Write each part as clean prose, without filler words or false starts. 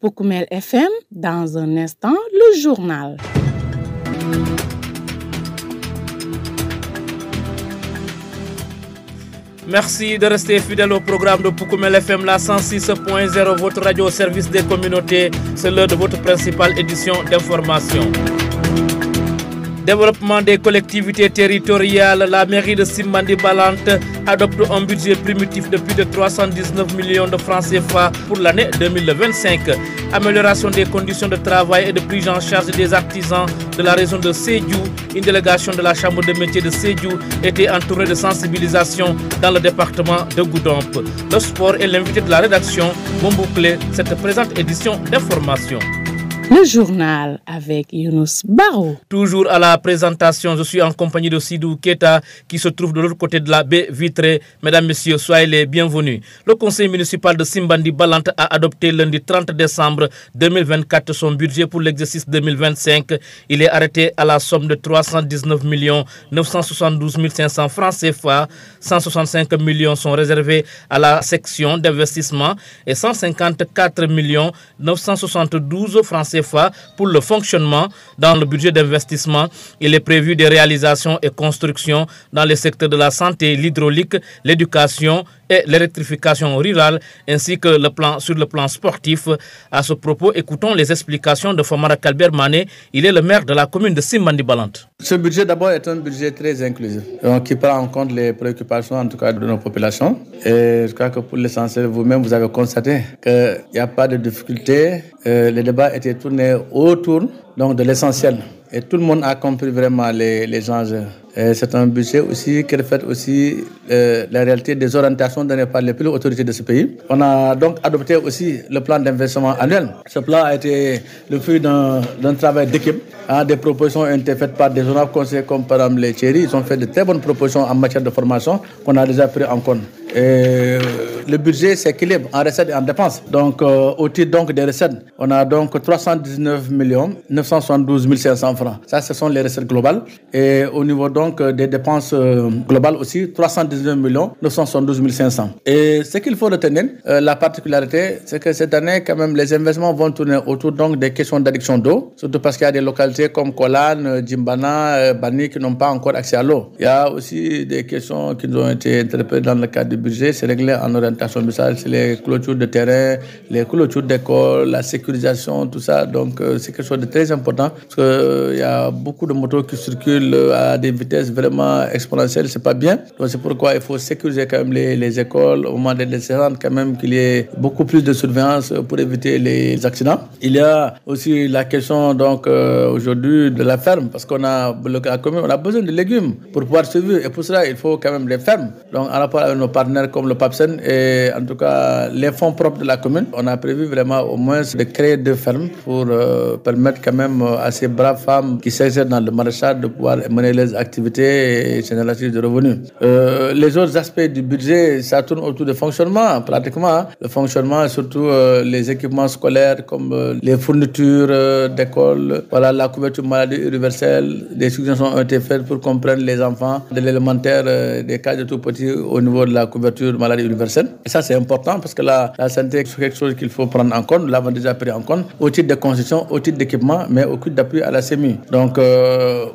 Poukoumel FM, dans un instant, le journal. Merci de rester fidèle au programme de Poukoumel FM, la 106.0, votre radio au service des communautés. C'est l'heure de votre principale édition d'information. Développement des collectivités territoriales, la mairie de Simbandi Balante adopte un budget primitif de plus de 319 millions de francs CFA pour l'année 2025. Amélioration des conditions de travail et de prise en charge des artisans de la région de Sédhiou. Une délégation de la Chambre de métiers de Sédhiou était entourée de sensibilisation dans le département de Goudomp. Le sport est l'invité de la rédaction vont boucler cette présente édition d'information. Le journal avec Younous Barou. Toujours à la présentation, je suis en compagnie de Sidou Keta qui se trouve de l'autre côté de la baie vitrée. Mesdames, Messieurs, soyez les bienvenus. Le conseil municipal de Simbandi Balante a adopté lundi 30 décembre 2024 son budget pour l'exercice 2025. Il est arrêté à la somme de 319 972 500 francs CFA. 165 millions sont réservés à la section d'investissement et 154 972 francs CFA pour le fonctionnement. Dans le budget d'investissement, il est prévu des réalisations et constructions dans les secteurs de la santé, l'hydraulique, l'éducation et l'électrification rurale, ainsi que sur le plan sportif. À ce propos, écoutons les explications de Famara Kalber Mané. Il est le maire de la commune de Simbandi Balante. Ce budget d'abord est un budget très inclusif, qui prend en compte les préoccupations en tout cas de nos populations. Et je crois que pour l'essentiel, vous-même, vous avez constaté qu'il n'y a pas de difficulté. Les débats étaient tournés autour donc, de l'essentiel. Et tout le monde a compris vraiment les enjeux. C'est un budget aussi qui reflète aussi la réalité des orientations données par les plus autorités de ce pays. On a donc adopté aussi le plan d'investissement annuel. Ce plan a été le fruit d'un travail d'équipe. Des propositions ont été faites par des honorables conseillers comme par exemple les Thierry. Ils ont fait de très bonnes propositions en matière de formation qu'on a déjà pris en compte. Et le budget s'équilibre en recettes et en dépenses. Donc, au titre donc, des recettes, on a donc 319 972 500 francs. Ça, ce sont les recettes globales. Et au niveau donc des dépenses globales aussi, 319 972 500. Et ce qu'il faut retenir, la particularité, c'est que cette année, quand même, les investissements vont tourner autour donc des questions d'adduction d'eau, surtout parce qu'il y a des localités comme Kolan, Djimbana, Bani qui n'ont pas encore accès à l'eau. Il y a aussi des questions qui nous ont été interpellées dans le cadre du budget, c'est réglé en orientation message, c'est les clôtures de terrain, les clôtures d'école, la sécurisation, tout ça. Donc c'est quelque chose de très important parce qu'il y a beaucoup de motos qui circulent à des vitesses vraiment exponentielles, c'est pas bien. Donc c'est pourquoi il faut sécuriser quand même les écoles au moment des descentes, quand même qu'il y ait beaucoup plus de surveillance pour éviter les accidents. Il y a aussi la question donc aujourd'hui de la ferme parce qu'on a la commune, on a besoin de légumes pour pouvoir survivre et pour cela il faut quand même les fermes. Donc en rapport avec nos partenaires comme le PAPSEN et en tout cas les fonds propres de la commune, on a prévu vraiment au moins de créer 2 fermes pour permettre quand même à ces braves femmes qui s'exercent dans le maraîchage de pouvoir mener les activités et générer de revenus. Les autres aspects du budget, ça tourne autour du fonctionnement pratiquement. Le fonctionnement, surtout les équipements scolaires comme les fournitures d'école, voilà, la couverture maladie universelle. Des suggestions ont été faites pour comprendre les enfants de l'élémentaire, des cas de tout petit au niveau de la couverture maladie universelle. Et ça, c'est important parce que la santé, c'est quelque chose qu'il faut prendre en compte. Nous l'avons déjà pris en compte au titre de construction, au titre d'équipement, mais au titre d'appui à la CEMI. Donc,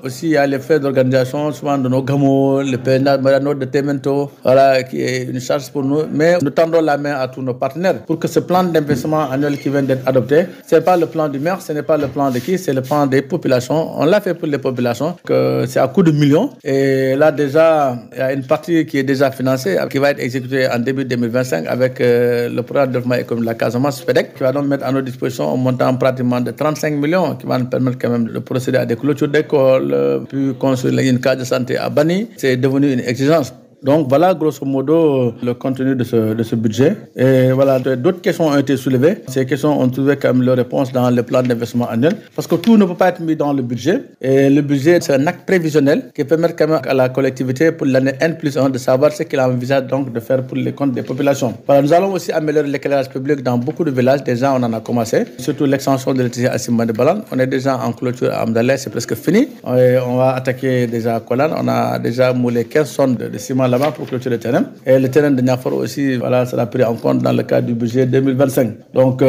aussi, il y a les frais d'organisation, souvent de nos gamos, le PNA, de Temento, voilà, qui est une charge pour nous. Mais nous tendons la main à tous nos partenaires pour que ce plan d'investissement annuel qui vient d'être adopté, ce n'est pas le plan du maire, ce n'est pas le plan de qui, c'est le plan des populations. On l'a fait pour les populations, que c'est à coût de millions. Et là, déjà, il y a une partie qui est déjà financée, qui va être exécutée en début 2025 avec le programme de développement économique de la Casamance, FEDEC, qui va donc mettre à notre disposition un montant pratiquement de 35 millions, qui va nous permettre quand même de procéder à des clôtures d'école, puis construire une case de santé à Bani. C'est devenu une exigence. Donc voilà grosso modo le contenu de ce budget. Et voilà, d'autres questions ont été soulevées. Ces questions ont trouvé quand même leur réponse dans le plan d'investissement annuel. Parce que tout ne peut pas être mis dans le budget. Et le budget, c'est un acte prévisionnel qui permet quand même à la collectivité pour l'année N+1 de savoir ce qu'il envisage donc de faire pour les comptes des populations. Voilà, nous allons aussi améliorer l'éclairage public dans beaucoup de villages. Déjà, on en a commencé. Surtout l'extension de l'électricité à Simbandi Balante. On est déjà en clôture à Amdalais, c'est presque fini. Et on va attaquer déjà à Kolan. On a déjà moulé 15 tonnes de ciment là-bas pour clôturer le terrain. Et le terrain de Niaforo aussi, voilà, sera pris en compte dans le cadre du budget 2025. Donc,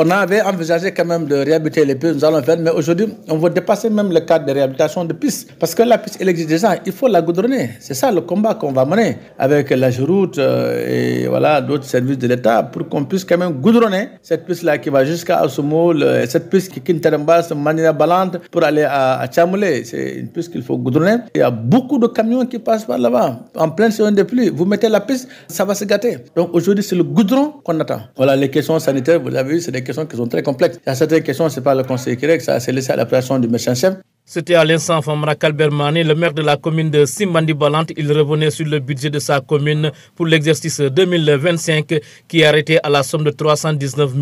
on avait envisagé quand même de réhabiliter les pistes, nous allons faire, mais aujourd'hui, on va dépasser même le cadre de réhabilitation de pistes. Parce que la piste, elle existe déjà, il faut la goudronner. C'est ça le combat qu'on va mener avec la Géroute et voilà, d'autres services de l'État pour qu'on puisse quand même goudronner cette piste-là qui va jusqu'à Assoumou, cette piste qui quitte Terembas, Manina Balante pour aller à Tchamoulé. C'est une piste qu'il faut goudronner. Il y a beaucoup de camions qui passent par là-bas en pleine saison de pluie. Vous mettez la piste, ça va se gâter. Donc aujourd'hui, c'est le goudron qu'on attend. Voilà, les questions sanitaires, vous avez vu, c'est des questions qui sont très complexes. Il y a certaines questions, c'est pas le conseil qui règle, ça c'est laissé à l'appréciation du médecin-chef. C'était à l'instant Famara Kalbermane, le maire de la commune de Simbandi Balante. Il revenait sur le budget de sa commune pour l'exercice 2025 qui est arrêté à la somme de 319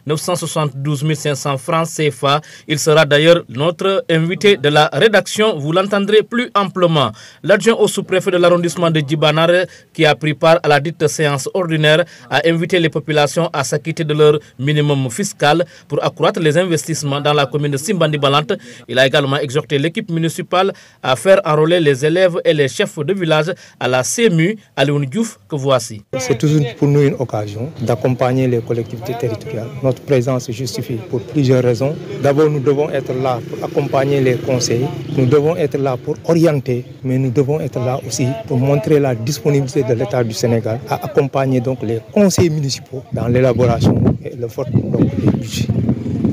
972 500 francs CFA. Il sera d'ailleurs notre invité de la rédaction. Vous l'entendrez plus amplement. L'adjoint au sous-préfet de l'arrondissement de Djibanare, qui a pris part à la dite séance ordinaire, a invité les populations à s'acquitter de leur minimum fiscal pour accroître les investissements dans la commune de Simbandi Balante. Il a également exhorté l'équipe municipale à faire enrôler les élèves et les chefs de village à la CMU à Léon Diouf que voici. C'est toujours pour nous une occasion d'accompagner les collectivités territoriales. Notre présence se justifie pour plusieurs raisons. D'abord, nous devons être là pour accompagner les conseils. Nous devons être là pour orienter, mais nous devons être là aussi pour montrer la disponibilité de l'État du Sénégal à accompagner donc les conseils municipaux dans l'élaboration et le vote des budgets.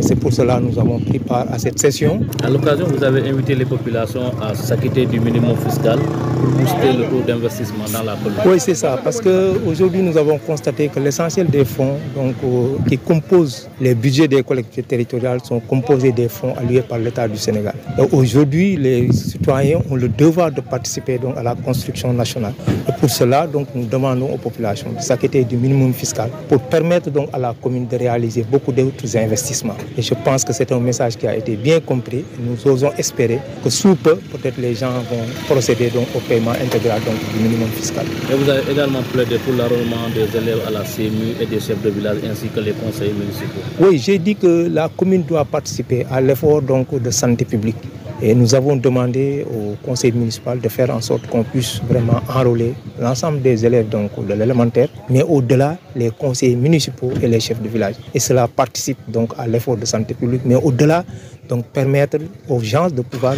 C'est pour cela que nous avons pris part à cette session. À l'occasion, vous avez invité les populations à s'acquitter du minimum fiscal pour booster le taux d'investissement dans la commune. Oui, c'est ça, parce qu'aujourd'hui, nous avons constaté que l'essentiel des fonds qui composent les budgets des collectivités territoriales sont composés des fonds alloués par l'État du Sénégal. Aujourd'hui, les citoyens ont le devoir de participer à la construction nationale. Et pour cela, nous demandons aux populations de s'acquitter du minimum fiscal pour permettre à la commune de réaliser beaucoup d'autres investissements. Et je pense que c'est un message qui a été bien compris. Nous osons espérer que sous peu, peut-être les gens vont procéder au paiement intégral du minimum fiscal. Et vous avez également plaidé pour l'enrôlement des élèves à la CMU et des chefs de village ainsi que les conseillers municipaux. Oui, j'ai dit que la commune doit participer à l'effort de santé publique. Et nous avons demandé au conseil municipal de faire en sorte qu'on puisse vraiment enrôler l'ensemble des élèves de l'élémentaire, mais au-delà, les conseillers municipaux et les chefs de village. Et cela participe à l'effort de santé publique, mais au-delà, permettre aux gens de pouvoir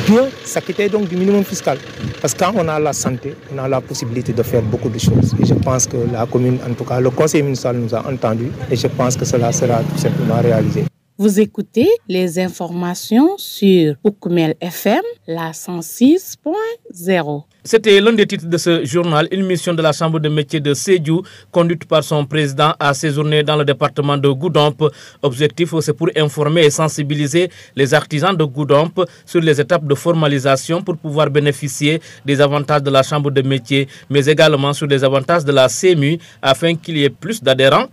bien s'acquitter du minimum fiscal. Parce que quand on a la santé, on a la possibilité de faire beaucoup de choses. Et je pense que la commune, en tout cas le conseil municipal nous a entendus et je pense que cela sera tout simplement réalisé. Vous écoutez les informations sur Oukoumel FM, la 106.0. C'était l'un des titres de ce journal. Une mission de la Chambre de métiers de Sédhiou, conduite par son président, a séjourné dans le département de Goudomp. Objectif, c'est pour informer et sensibiliser les artisans de Goudomp sur les étapes de formalisation pour pouvoir bénéficier des avantages de la Chambre de métiers, mais également sur les avantages de la CMU, afin qu'il y ait plus d'adhérents.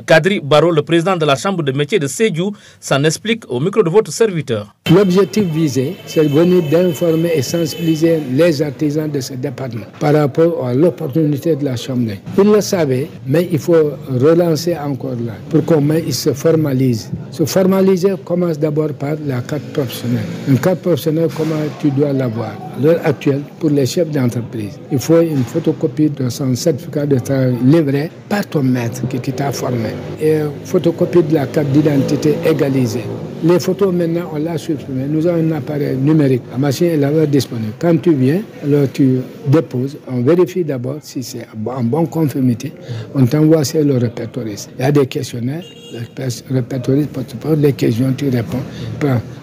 Kadri Baro, le président de la Chambre de métiers de Sédhiou, s'en explique au micro de votre serviteur. L'objectif visé, c'est de venir d'informer et sensibiliser les artisans de ce département par rapport à l'opportunité de la Chambre. Ils le savaient, mais il faut relancer encore là pour qu'ils se formalisent. Se formaliser commence d'abord par la carte professionnelle. Une carte professionnelle, comment tu dois l'avoir? À l'heure actuelle, pour les chefs d'entreprise, il faut une photocopie de son certificat de travail livré par ton maître qui t'a formé et photocopie de la carte d'identité égalisée. Les photos maintenant, on l'a supprimé. Nous avons un appareil numérique. La machine est là disponible. Quand tu viens, alors tu déposes. On vérifie d'abord si c'est en bonne conformité. On t'envoie sur le répertoriste. Il y a des questionnaires. Le répertoriste pose les questions, tu réponds.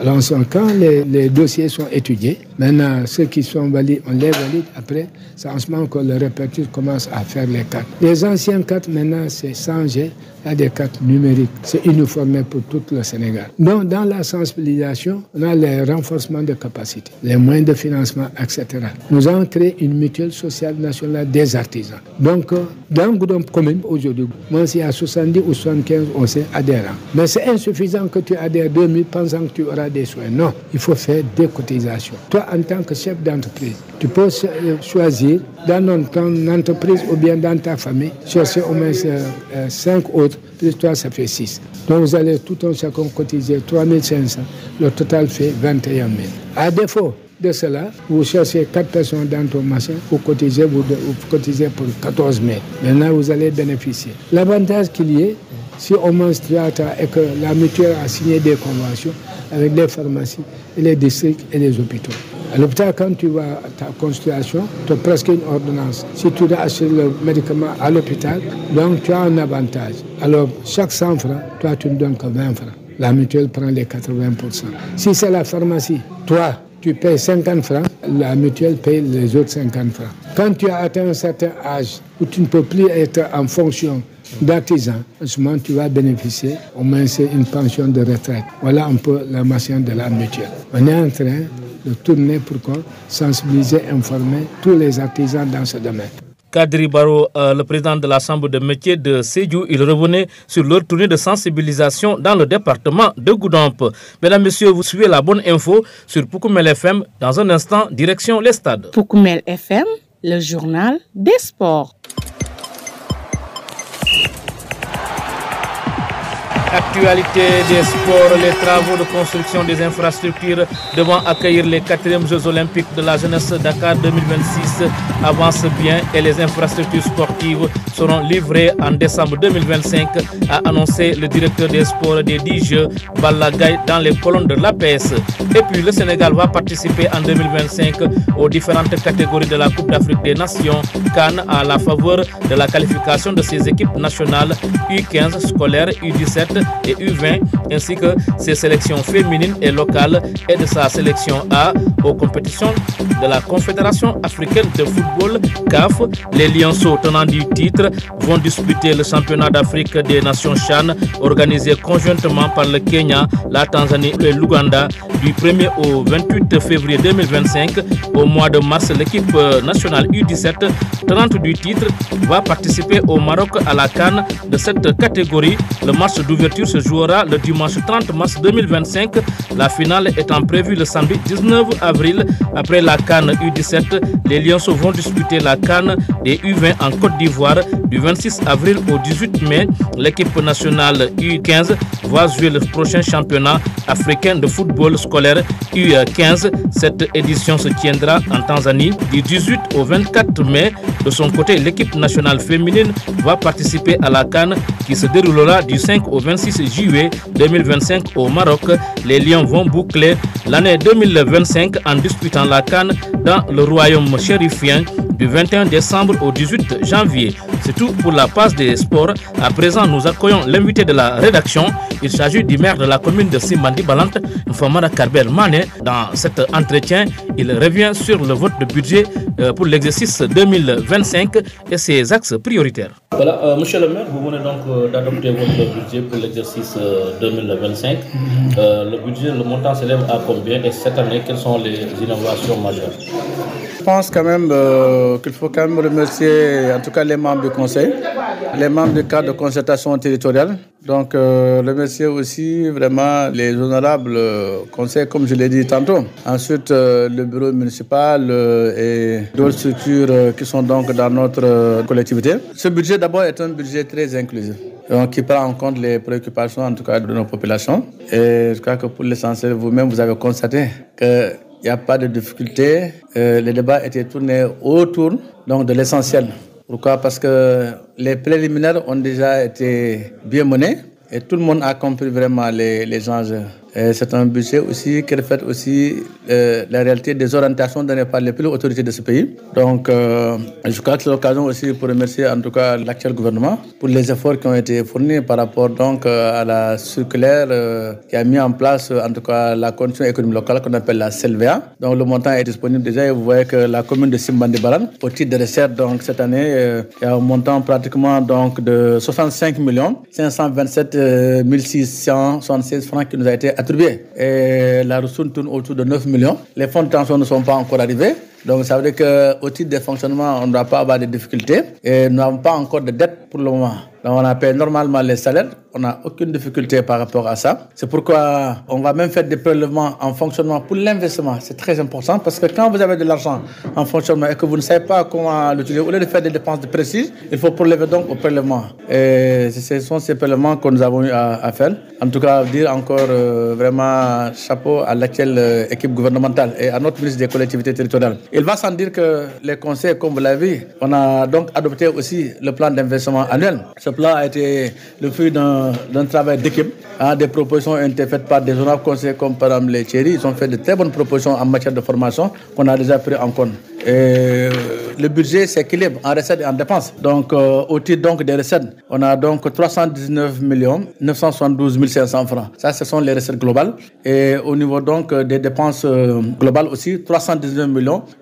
Alors quand les dossiers sont étudiés, maintenant ceux qui sont valides, on les valide. Après, c'est en ce moment que le répertoriste commence à faire les cartes. Les anciennes cartes, maintenant, c'est changé. Il y a des cartes numériques. C'est uniformé pour tout le Sénégal. Donc, dans la sensibilisation, on a les renforcements de capacités, les moyens de financement, etc. Nous avons créé une mutuelle sociale nationale des artisans. Donc, dans Goudomp commune, aujourd'hui, moi, s'il y a 70 ou 75, on s'est adhérents. Mais c'est insuffisant que tu adhères 2000 pensant que tu auras des soins. Non, il faut faire des cotisations. Toi, en tant que chef d'entreprise, tu peux choisir dans ton entreprise ou bien dans ta famille, chercher au moins 5 autres, plus toi, ça fait 6. Donc, vous allez tout un chacun cotiser 3500. Le total fait 21 000. À défaut, de cela, vous cherchez 4 personnes dans ton machin, vous cotisez pour 14 000. Maintenant, vous allez bénéficier. L'avantage qu'il y ait, si on mange théâtre et que la mutuelle a signé des conventions avec les pharmacies, et les districts et les hôpitaux. À l'hôpital, quand tu vas à ta consultation, tu as presque une ordonnance. Si tu dois acheter le médicament à l'hôpital, donc tu as un avantage. Alors, chaque 100 francs, toi, tu ne donnes que 20 francs. La mutuelle prend les 80%. Si c'est la pharmacie, toi, tu payes 50 francs, la mutuelle paye les autres 50 francs. Quand tu as atteint un certain âge où tu ne peux plus être en fonction d'artisan, en ce moment, tu vas bénéficier au moins c'est une pension de retraite. Voilà un peu la machine de la mutuelle. On est en train de tourner pour sensibiliser, informer tous les artisans dans ce domaine. Kadri Baro, le président de la Chambre de métiers de Sédhiou, il revenait sur leur tournée de sensibilisation dans le département de Goudomp. Mesdames, Messieurs, vous suivez la bonne info sur Poukoumel FM. Dans un instant, direction les stades. Poukoumel FM, le journal des sports. Actualité des sports, les travaux de construction des infrastructures devant accueillir les 4e Jeux Olympiques de la jeunesse Dakar 2026 avancent bien et les infrastructures sportives seront livrées en décembre 2025, a annoncé le directeur des sports des 10 Jeux, Ballagaï, dans les colonnes de l'APS. Et puis le Sénégal va participer en 2025 aux différentes catégories de la Coupe d'Afrique des Nations, CAN, à la faveur de la qualification de ses équipes nationales U15 scolaires, U17 et U20, ainsi que ses sélections féminines et locales et de sa sélection A aux compétitions de la Confédération africaine de football, CAF. Les Lionceaux, tenants du titre, vont disputer le championnat d'Afrique des Nations CHAN, organisé conjointement par le Kenya, la Tanzanie et l'Ouganda, du 1er au 28 février 2025. Au mois de mars, l'équipe nationale U17, tenante du titre, va participer au Maroc à la CAN de cette catégorie. Le match d'ouverture se jouera le dimanche 30 mars 2025, la finale étant prévue le samedi 19 avril. Après la CAN U17, les Lionceaux vont disputer la CAN des U20 en Côte d'Ivoire du 26 avril au 18 mai. L'équipe nationale U15 va jouer le prochain championnat africain de football scolaire U15. Cette édition se tiendra en Tanzanie du 18 au 24 mai. De son côté, l'équipe nationale féminine va participer à la CAN qui se déroulera du 5 au 26 juillet 2025 au Maroc. Les Lions vont boucler l'année 2025 en disputant la CAN dans le royaume chérifien du 21 décembre au 18 janvier. C'est tout pour la page des sports. À présent, nous accueillons l'invité de la rédaction. Il s'agit du maire de la commune de Simbandi Balante, Famara Karbel Mané. Dans cet entretien, il revient sur le vote de budget pour l'exercice 2025 et ses axes prioritaires. Voilà, monsieur le maire, vous venez donc d'adopter votre budget pour l'exercice 2025. Le budget, le montant s'élève à combien et cette année, quelles sont les innovations majeures? Je pense quand même qu'il faut quand même remercier en tout cas les membres du conseil, les membres du cadre de concertation territoriale. Donc remercier aussi vraiment les honorables conseils comme je l'ai dit tantôt. Ensuite le bureau municipal et d'autres structures qui sont donc dans notre collectivité. Ce budget d'abord est un budget très inclusif. Donc, qui prend en compte les préoccupations en tout cas de nos populations. Et je crois que pour l'essentiel, vous-même vous avez constaté que il n'y a pas de difficulté. Les débats étaient tournés autour donc, de l'essentiel. Pourquoi? Parce que les préliminaires ont déjà été bien menés et tout le monde a compris vraiment les enjeux. C'est un budget aussi qui reflète aussi la réalité des orientations données par les plus autorités de ce pays. Donc, je crois que c'est l'occasion aussi pour remercier en tout cas l'actuel gouvernement pour les efforts qui ont été fournis par rapport donc à la circulaire qui a mis en place en tout cas la condition économique locale qu'on appelle la CELVA. Donc, le montant est disponible déjà et vous voyez que la commune de Simbandi Balan, au titre de recettes, donc cette année, il y a un montant pratiquement donc de 65 527 676 francs qui nous a été attribué. Et la ressource tourne autour de 9 millions. Les fonds de tension ne sont pas encore arrivés. Donc ça veut dire qu'au titre des fonctionnements, on ne doit pas avoir de difficultés et nous n'avons pas encore de dette pour le moment. Donc on paye normalement les salaires, on n'a aucune difficulté par rapport à ça. C'est pourquoi on va même faire des prélèvements en fonctionnement pour l'investissement. C'est très important parce que quand vous avez de l'argent en fonctionnement et que vous ne savez pas comment l'utiliser, au lieu de faire des dépenses de prestige, il faut prélever donc au prélèvement. Et ce sont ces prélèvements que nous avons eu à faire. En tout cas, dire encore vraiment chapeau à l'actuelle équipe gouvernementale et à notre ministre des collectivités territoriales. Il va sans dire que les conseils, comme vous l'avez vu, on a donc adopté aussi le plan d'investissement annuel. Ce plan a été le fruit d'un travail d'équipe. Des propositions ont été faites par des honorables conseillers comme par exemple les Thierry. Ils ont fait de très bonnes propositions en matière de formation qu'on a déjà pris en compte. Et le budget s'équilibre en recettes et en dépenses. Donc, au titre donc des recettes, on a donc 319 972 500 francs. Ça, ce sont les recettes globales. Et au niveau donc des dépenses globales aussi, 319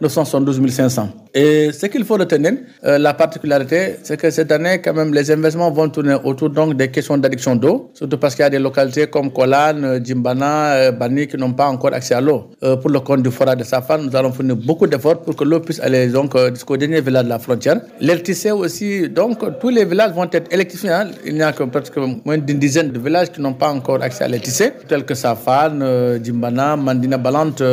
972 500. Et ce qu'il faut retenir, la particularité, c'est que cette année, quand même, les investissements vont tourner autour donc des questions d'adduction d'eau, surtout parce qu'il y a des localités comme Kolan, Djimbana, Bani qui n'ont pas encore accès à l'eau. Pour le compte du forage de Safan, nous allons fournir beaucoup d'efforts pour que l'eau puisse aller donc jusqu'au dernier village de la frontière. L'électricité aussi, donc tous les villages vont être électrifiés. Il n'y a que presque moins d'une dizaine de villages qui n'ont pas encore accès à l'électricité, tels que Safan, Djimbana, Mandina Balante,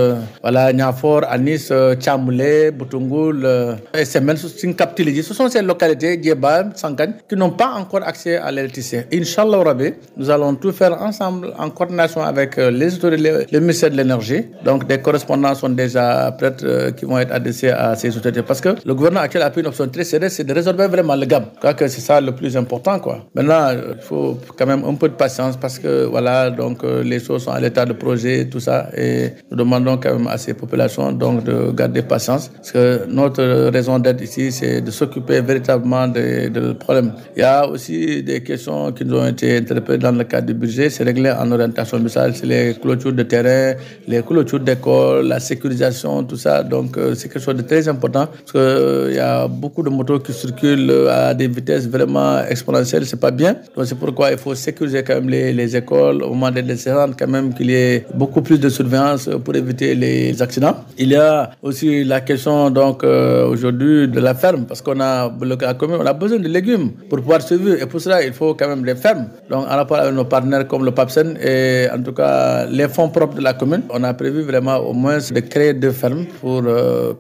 voilà, Niafor, Anis, Tchamoulé, Boutungoul, SMN, Sinkaptiliji. Ce sont ces localités, Djeba, Sankan, qui n'ont pas encore accès à l'électricité. Inch'Allah Rabbi, nous allons tout faire ensemble en coordination avec les autorités, le ministère de l'énergie. Donc des correspondances sont déjà prêtes qui vont être adressées à ces autorités. Parce que le gouvernement actuel a pris une option très sérieuse, c'est de résorber vraiment le gap. Je crois que c'est ça le plus important, quoi. Maintenant, il faut quand même un peu de patience parce que voilà, donc les choses sont à l'état de projet, tout ça. Et nous demandons quand même à ces populations donc de garder patience. Parce que notre raison d'être ici, c'est de s'occuper véritablement de problèmes. Il y a aussi des questions qui nous ont été interpellées dans le cadre du budget. C'est réglé en orientation municipale, c'est les clôtures de terrain, les clôtures d'école, la sécurisation, tout ça. Donc, c'est quelque chose de très important parce qu'il y a beaucoup de motos qui circulent à des vitesses vraiment exponentielles. C'est pas bien. Donc, c'est pourquoi il faut sécuriser quand même les écoles au moment des descentes, quand même qu'il y ait beaucoup plus de surveillance pour éviter les accidents. Il y a aussi la question, donc, aujourd'hui de la ferme parce qu'on a, la commune, on a besoin de légumes pour pouvoir survivre et pour cela, il faut quand même des fermes. Donc, en rapport avec nos partenaires comme le PAPSEN et en tout cas les fonds propres de la commune, on a prévu vraiment au moins de créer 2 fermes pour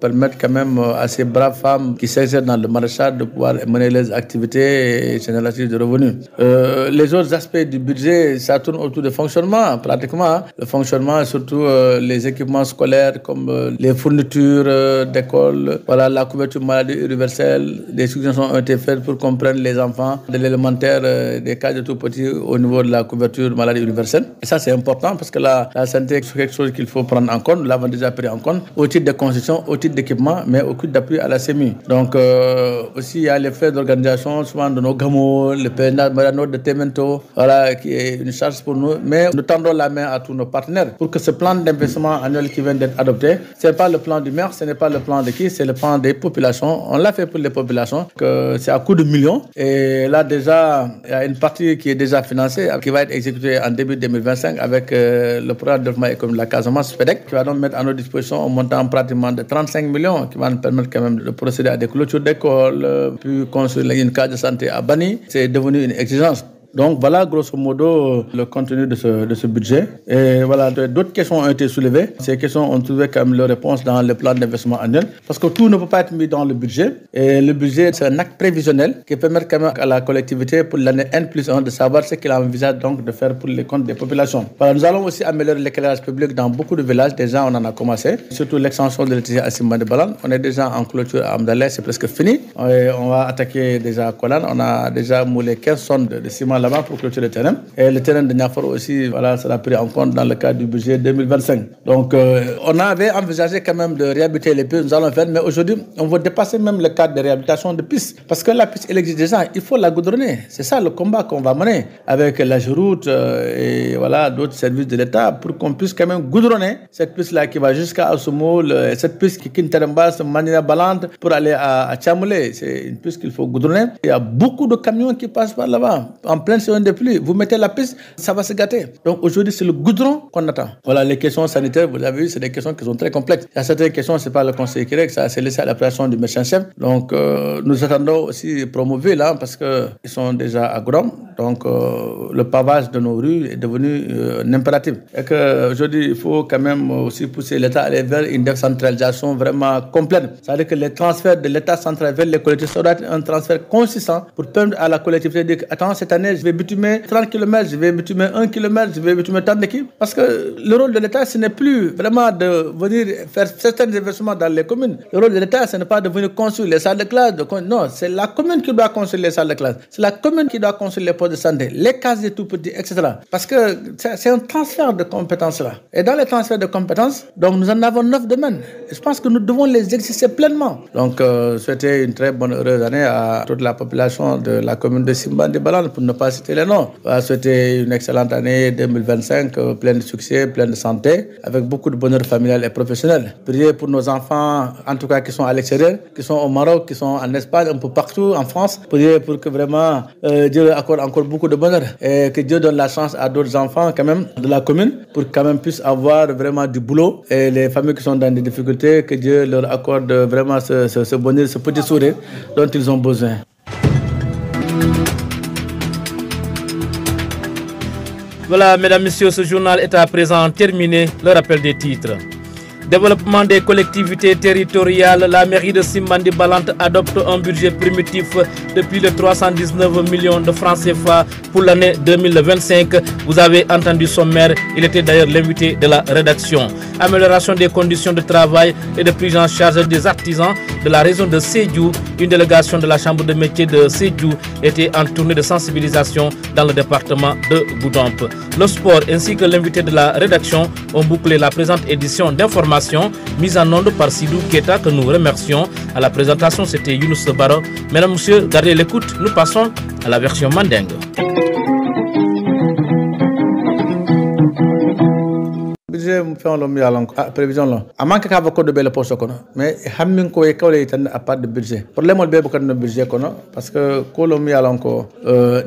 permettre quand même à ces braves femmes qui s'exercent dans le maraîchage de pouvoir mener les activités et générer de revenus. Les autres aspects du budget, ça tourne autour du fonctionnement, pratiquement. Le fonctionnement, surtout les équipements scolaires comme les fournitures d'école, voilà, la couverture maladie universelle. Des suggestions ont été faites pour comprendre les enfants de l'élémentaire, des cas de tout petit au niveau de la couverture maladie universelle. Et ça, c'est important parce que la santé, c'est quelque chose qu'il faut prendre en compte. Nous l'avons déjà pris en compte au titre de construction, au titre d'équipement, mais au titre d'appui à la CEMI. Donc, aussi, il y a les frais d'organisation, souvent de nos gamos, le PNA de Temento, voilà, qui est une charge pour nous. Mais nous tendons la main à tous nos partenaires pour que ce plan d'investissement annuel qui vient d'être adopté, ce n'est pas le plan du maire, ce n'est pas le plan de qui, c'est le plan des populations. On l'a fait pour les populations, que c'est à coût de millions. Et là, déjà, il y a une partie qui est déjà financée, qui va être exécutée en début 2025 avec le programme de développement économique de la Casamance, FEDEC, qui va donc mettre à notre disposition un montant pratiquement de 35 millions, qui va nous permettre quand même de procéder à des clôtures d'école, puis construire une case de santé à Bani. C'est devenu une exigence. Donc voilà grosso modo le contenu de ce budget. Et voilà, d'autres questions ont été soulevées. Ces questions ont trouvé quand même leur réponse dans le plan d'investissement annuel. Parce que tout ne peut pas être mis dans le budget. Et le budget, c'est un acte prévisionnel qui permet quand même à la collectivité pour l'année N+1 de savoir ce qu'il envisage donc de faire pour les comptes des populations. Voilà, nous allons aussi améliorer l'éclairage public dans beaucoup de villages. Déjà, on en a commencé. Surtout l'extension de l'électricité à Simbandi Balan. On est déjà en clôture à Amdalais, c'est presque fini. Et on va attaquer déjà à Kolan. On a déjà moulé 15 tonnes de ciment là-bas pour clôturer le terrain. Et le terrain de Niafor aussi, voilà, sera pris en compte dans le cadre du budget 2025. Donc, on avait envisagé quand même de réhabiliter les pistes, nous allons faire, mais aujourd'hui, on va dépasser même le cadre de réhabilitation de pistes. Parce que la piste, elle existe déjà, il faut la goudronner. C'est ça le combat qu'on va mener avec la Géroute et voilà, d'autres services de l'État pour qu'on puisse quand même goudronner cette piste-là qui va jusqu'à Asoumoul, cette piste qui quitte Terembas, Manina Balante pour aller à Tchamoulé. C'est une piste qu'il faut goudronner. Il y a beaucoup de camions qui passent par là-bas en plein pleine saison de pluie, vous mettez la piste, ça va se gâter. Donc aujourd'hui, c'est le goudron qu'on attend. Voilà, les questions sanitaires, vous l'avez vu, c'est des questions qui sont très complexes. Il y a certaines questions, c'est pas le conseil qui règle, ça c'est laissé à l'appréciation du médecin-chef. Donc nous attendons aussi Promoville là, parce qu'ils sont déjà agronomes. Donc le pavage de nos rues est devenu un impératif. Et qu'aujourd'hui, il faut quand même aussi pousser l'État à aller vers une décentralisation vraiment complète. C'est-à-dire que les transferts de l'État central vers les collectivités, ça doit être un transfert consistant pour permettre à la collectivité de dire attends, cette année, je vais bitumer 30 km, je vais bitumer 1 km, je vais bitumer tant d'équipes. Parce que le rôle de l'État, ce n'est plus vraiment de venir faire certains investissements dans les communes. Le rôle de l'État, ce n'est pas de venir construire les salles de classe. Non, c'est la commune qui doit construire les salles de classe. C'est la commune qui doit construire les postes de santé, les cases des tout petits, etc. Parce que c'est un transfert de compétences là. Et dans les transferts de compétences, donc nous en avons 9 domaines. Et je pense que nous devons les exercer pleinement. Donc, souhaiter une très bonne, heureuse année à toute la population de la commune de Simbandi Balante, pour ne pas citer les noms. Souhaiter une excellente année 2025, pleine de succès, pleine de santé, avec beaucoup de bonheur familial et professionnel. Prier pour nos enfants, en tout cas qui sont à l'extérieur, qui sont au Maroc, qui sont en Espagne, un peu partout en France. Prier pour que vraiment Dieu leur accorde encore beaucoup de bonheur et que Dieu donne la chance à d'autres enfants quand même de la commune pour quand même puissent avoir vraiment du boulot, et les familles qui sont dans des difficultés, que Dieu leur accorde vraiment ce bonheur, ce petit sourire dont ils ont besoin. Voilà, mesdames, messieurs, ce journal est à présent terminé. Le rappel des titres. Développement des collectivités territoriales, la mairie de Simbandi Balante adopte un budget primitif depuis les 319 millions de francs CFA pour l'année 2025. Vous avez entendu sommaire, il était d'ailleurs l'invité de la rédaction. Amélioration des conditions de travail et de prise en charge des artisans de la région de Sédhiou. Une délégation de la Chambre de métiers de Sédhiou était en tournée de sensibilisation dans le département de Goudomp. Le sport ainsi que l'invité de la rédaction ont bouclé la présente édition d'information mise en onde par Sidou Keta, que nous remercions. À la présentation, c'était Younous Baro. Mesdames, Messieurs, gardez l'écoute. Nous passons à la version mandingue. Prévision là. À manque qu'à avoir de belles postes mais hammin ko e kawle tan à part de budget. Problème be ko no budget kono parce que Colombia lanko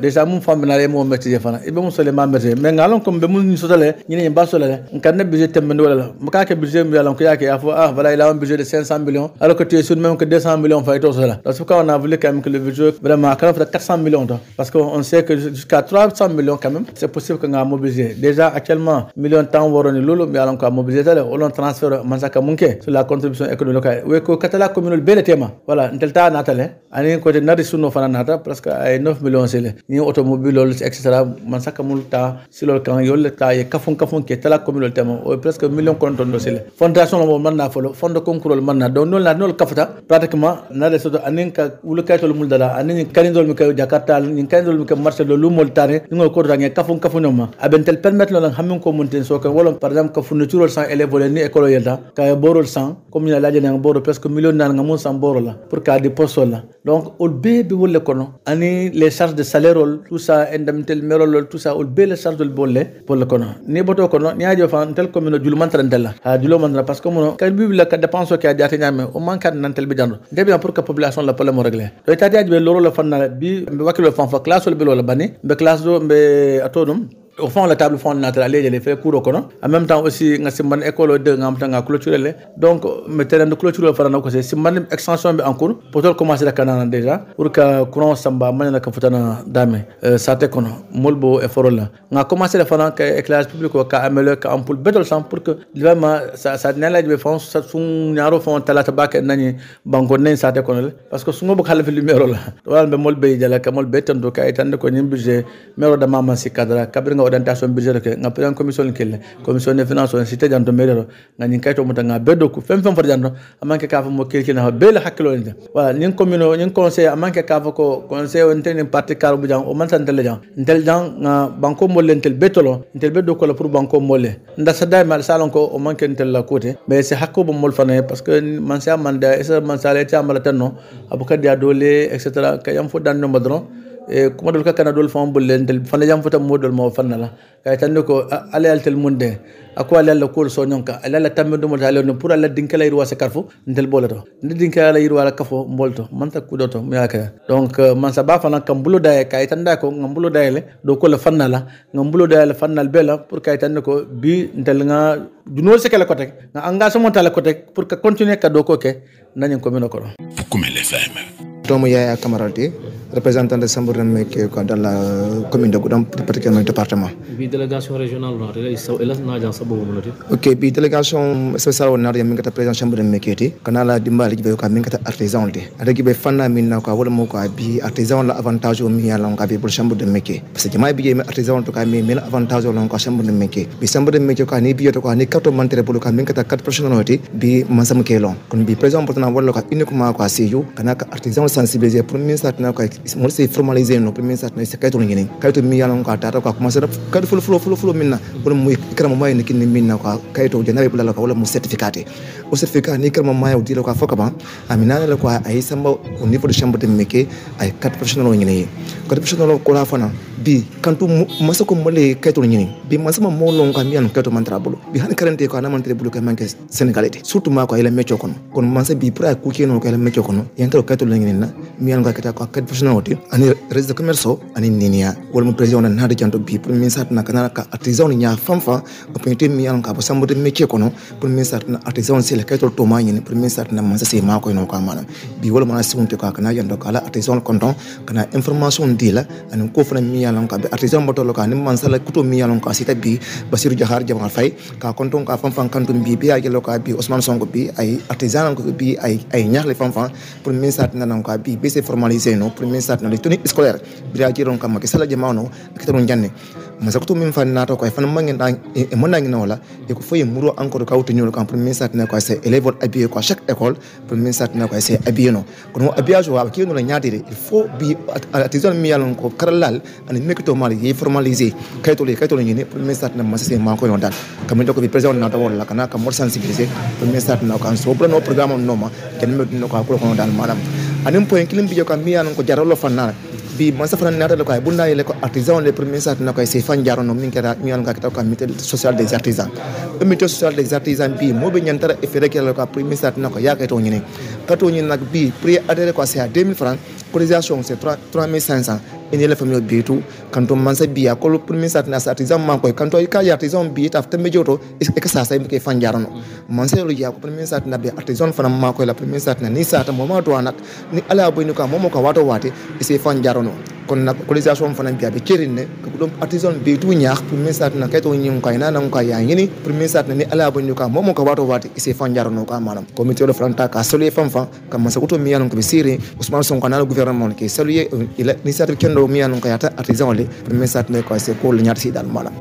déjà mun fam na mo métier fana e be mun sole ma métier mais ngalon ko be mun sotale ni ba sole kan na budget tembe wala maka ke budget mi lanko yake afo voilà il a un budget de 500 millions alors que tu es sûr même que 200 millions fait tout cela. Donc c'est pourquoi on a voulu quand même que le budget vraiment quand même 400 millions parce qu'on sait que jusqu'à 300 millions quand même c'est possible que nga mobiliser. Déjà actuellement millions temps woroni lolo mais alors qu'on a mobilisé on transfert mansaka munke sur la contribution économique locale. Oui, que Katala communal bel tema. Voilà, ntelta natale. Ani côté nari suno fana nata presque ay 9 millions c'est ni automobile etc. mansaka multa si le kan yol ta ye kafun ke tala communal tema presque million konton do c'est fondation lo man na folo fond de concours man na donc non la nol kafata pratiquement na de soto anin ka wulkayto mul dala anin kanindol mi ka Jakarta ni kanindol mi ka marché lo lumol tare ngol ko range kafun ma abentel permettre lo hamun ko munten so ko wala par exemple ka fourniture sans élèves ni école yelta ka borol sans comme la lajane ng boro presque million nan ngamon sans boro la pour ka di poste la donc ol be wolle kono ani les charges de salaire tout ça indemnité merol tout ça ol be les charges de bolle pour le kono ni boto kono ni ajo fa tel commune dul mantrandel la ha dulo mandra parce que mono ka bi la ka dépense ka diati nyame o manka nantel bi jando debi pour que population la problème régler do tati ajo be loro la fanna bi wakilo fan fa classe be lo la bani be classe do be atodum au fond la table fond naturelle les fait cours en même temps aussi nga simban école de nga amta nga clôturer donc me terrain de clôture farana ko c'est simban extension bi en cours pour commencer la canana déjà pour que courant samba manana ka futana dame ça te kono molbo effort là nga commencer la fana ka éclairage public ko ka améliorer ka ampoule bétol sans pour que vraiment ça nela be fond ça sun ñaro fond talata bak nani banko nen ça te kono parce que sungo bu xale fi lumière la wala be molbe jala ka molbe tando ka etande ko ñim budget mero da mama si cadre kabir orientation budget que nga président commission kelle commission des finances on cité janto mero nga nyin kayto muta nga beddo ku fem far janto amanke ka fa mo kelki na bel hakilo nde voilà nyin commune nyin conseil amanke ka fa ko conseil on ten parti car bu jang o man san tel jang nga banko mo lentel betolo tel beddo ko la pour banko molle nda sa day mal salon ko o manke tel la côté mais c'est hakko bo mol fane parce que man sa manda esa man sale ta mala tanno abuka dia dole etc kayam fo dan no madron e kuma dol ka kana dol fam bulen del fana jam fota modol mo fanna la kay tan ko ala altel munde ako ala la ko so nyonka ala la tambe do mo tale no pour ala dinkala irwa se karfo ndel bolato ndi dinkala irwa la kafo mbolto man ta kudoto mi aka donc man sa ba fana kam bulo day kay tan da ko ngambulo day le do ko la fanna la ngambulo day la fannal bela pour kay tan ko bi ndel nga dunol se kala ko tek nga engagement tala ko tek pour que continuer ka do ko ke nañ ko mino ko Fukumel FM. Tom Yaya Kamarati, représentant de Sambourne dans la commune de Goudam, particulièrement le département. Bi délégation régionale Ok, bi délégation spéciale on a minga président chambre de métier kana la dimbali be ka minga artisan de adagi be fanna minna ko wala mo ko bi artisan la avantage o mi yalla ko bi pour chambre de métier parce que may bi artisan to ka mi avantage o ko chambre de métier bi chambre de métier ko ni bi to ko ni carte mentere pour ka minga carte personnalité bi mansam kelon kon bi président pourtant wala ko uniquement ko asiyu kana ka artisan sensibiliser pour ministre na ko mo se formaliser no premier ministre na se kayto ngini kayto mi yalla ko tata ko commencer kayto fulo minna pour mo ikram mo ni kinni minna ko kayto janabe bula ko wala mo certificat o certificat ni ikram mo dilo ko foka amina la ko ay samba au niveau de chambre de métier ay quatre professionnels ngini quatre professionnels ko la fana bi kantu masako mole kayto ngini bi masama mo lon ko mi an kayto mantra bulu bi han karante ko na mantre bulu ko manke sénégalais surtout ma ko ay la métier kon mansa bi pour ay ku keno ko ay la métier kono yentro kayto ngini na mi an ko kata ko quatre professionnels oti ani réseau de commerce ani ninia wala mo président na hade janto bi pour ministre na kana ka artisan nya famfa opportunité mi an ka ba chambre de métier kono pour ministre na artisan c'est le kayto to ma nyini pour ministre na mansa c'est ma ko no ka manam bi wala mana simunte ko kana yando kala artisan konton kana information dila ani ko fana mi an ka be artisan boto ka ni mansa la kuto mi an ka sita bi Basiru Jahar Jamal Fay ka konton ka famfa kantum bi bi ay loka bi Ousmane Sonko bi ay artisan ko bi ay ñaar le famfa pour ministre na ka bi c'est formalisé no pour ministre na les tenues scolaires bi ra jiron kam ke sala jamano kitaro janne masakuto min fan nato ko fan mangi dan e mona ngi wala e ko foye muro encore ka wuto nyol kam pour ministre na ko c'est élève habillé ko chaque école pour ministre na ko c'est habillé no kono habillage wa ki no la nyaadire il faut bi artisan mi yalon ko karalal ani mekito mali yi formaliser kayto ngi ne pour ministre na ma c'est ma ko no dal kam ko bi président na to wala kana kam sensibiliser pour ministre na ko so no programme no ma ken me no ko ko dal madam anim point kilim bi ko mi yalon ko jaralo fanna bi masa fana nata ko ay bunda yele ko artisan les premiers sat na ko c'est fan jarono min kera mi yalon ka kita ko comité social des artisans comité social des artisans bi mo be nyantara e fere kala ko premier sat na ko yakato nyine kato nyine nak bi prix adhéré ko c'est à 2000 francs cotisation c'est 3500 ene la famille bitu kanto mansa biya ko premier sat na artisan man ko kanto ka artisan bi taf tambe joto e ka sa say ke fan jarono mansa lo ya ko premier sat na be artisan fana ma ko la premier sat na ni sata mo ma to anak ni ala boy ni ko mo ko wato wate e c'est fan jarono kon nak cotisation fana biya be kerine ko dum artisan bi tu ñaax premier sat na kayto ñim ko ina nan ko ya ngini premier sat na ni ala boy ni ko mo ko wato wate e c'est fan jarono ko manam comité de franta ka solo fam fa kam masa ko to mi yanon ko be sire Ousmane Sonko na le gouvernement ki saluer il ni sat kendo mi yanon ko yata artisan le premier sat ne ko c'est ko le ñaar si dal malam